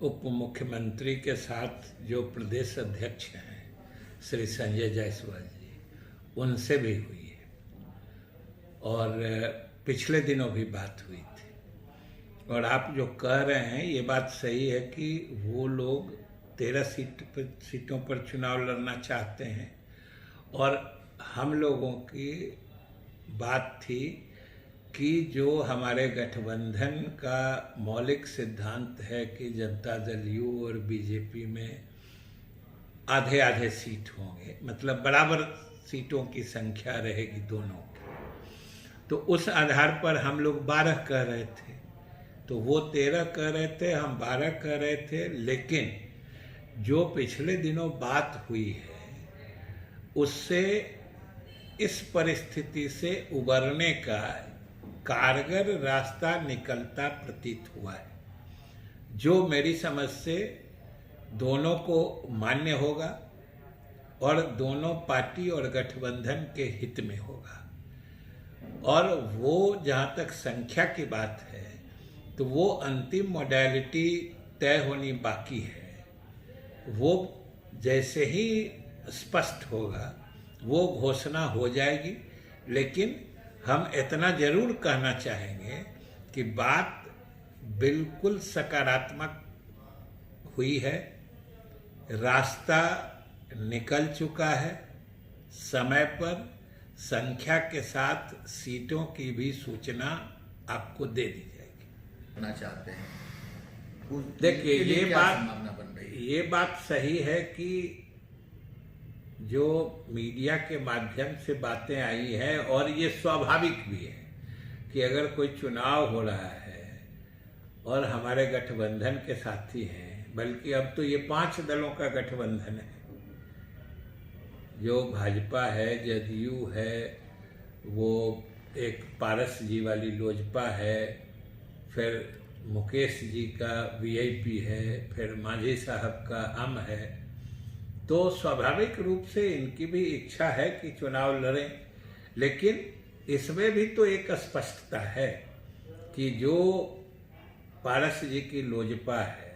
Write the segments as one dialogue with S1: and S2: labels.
S1: उप मुख्यमंत्री के साथ जो प्रदेश अध्यक्ष हैं श्री संजय जायसवाल जी, उनसे भी हुई है और पिछले दिनों भी बात हुई थी। और आप जो कह रहे हैं ये बात सही है कि वो लोग 13 सीटों पर चुनाव लड़ना चाहते हैं और हम लोगों की बात थी कि जो हमारे गठबंधन का मौलिक सिद्धांत है कि जनता दल यू और बीजेपी में आधे आधे सीट होंगे, मतलब बराबर सीटों की संख्या रहेगी दोनों की। तो उस आधार पर हम लोग 12 कह रहे थे, तो वो 13 कह रहे थे, हम 12 कह रहे थे। लेकिन जो पिछले दिनों बात हुई है उससे इस परिस्थिति से उबरने का कारगर रास्ता निकलता प्रतीत हुआ है, जो मेरी समझ से दोनों को मान्य होगा और दोनों पार्टी और गठबंधन के हित में होगा। और वो जहाँ तक संख्या की बात है तो वो अंतिम मॉडलिटी तय होनी बाकी है। वो जैसे ही स्पष्ट होगा वो घोषणा हो जाएगी। लेकिन हम इतना जरूर कहना चाहेंगे कि बात बिल्कुल सकारात्मक हुई है, रास्ता निकल चुका है, समय पर संख्या के साथ सीटों की भी सूचना आपको दे दी जाएगी।
S2: चाहते हैं
S1: देखिए ये
S2: है?
S1: बात सही है कि जो मीडिया के माध्यम से बातें आई हैं और ये स्वाभाविक भी है कि अगर कोई चुनाव हो रहा है और हमारे गठबंधन के साथी हैं, बल्कि अब तो ये 5 दलों का गठबंधन है, जो भाजपा है, जदयू है, वो एक पारस जी वाली लोजपा है, फिर मुकेश जी का वीआईपी है, फिर मांझी साहब का हम है। तो स्वाभाविक रूप से इनकी भी इच्छा है कि चुनाव लड़ें। लेकिन इसमें भी तो एक स्पष्टता है कि जो पारस जी की लोजपा है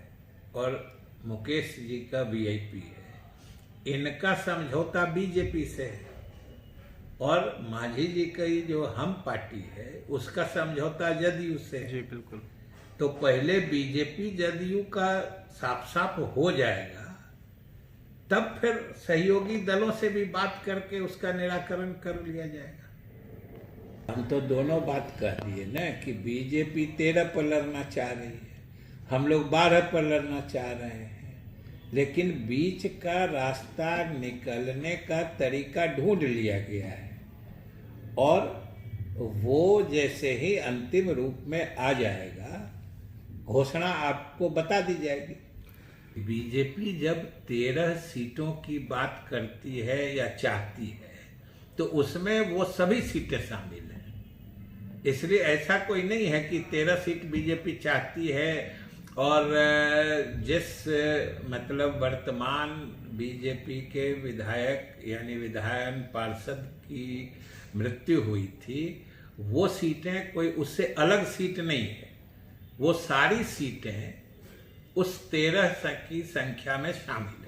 S1: और मुकेश जी का वीआईपी है, इनका समझौता बीजेपी से है और मांझी जी की जो हम पार्टी है उसका समझौता जदयू से है।
S3: जी बिल्कुल।
S1: तो पहले बीजेपी जदयू का साफ साफ हो जाएगा, तब फिर सहयोगी दलों से भी बात करके उसका निराकरण कर लिया जाएगा। हम तो दोनों बात कह दिए ना कि बीजेपी 13 पर लड़ना चाह रही है, हम लोग 12 पर लड़ना चाह रहे हैं। लेकिन बीच का रास्ता निकलने का तरीका ढूंढ लिया गया है और वो जैसे ही अंतिम रूप में आ जाएगा घोषणा आपको बता दी जाएगी। बीजेपी जब 13 सीटों की बात करती है या चाहती है तो उसमें वो सभी सीटें शामिल हैं। इसलिए ऐसा कोई नहीं है कि 13 सीट बीजेपी चाहती है और जिस मतलब वर्तमान बीजेपी के विधायक यानी विधायन पार्षद की मृत्यु हुई थी, वो सीटें कोई उससे अलग सीट नहीं है। वो सारी सीटें उस 13 की संख्या में शामिल है।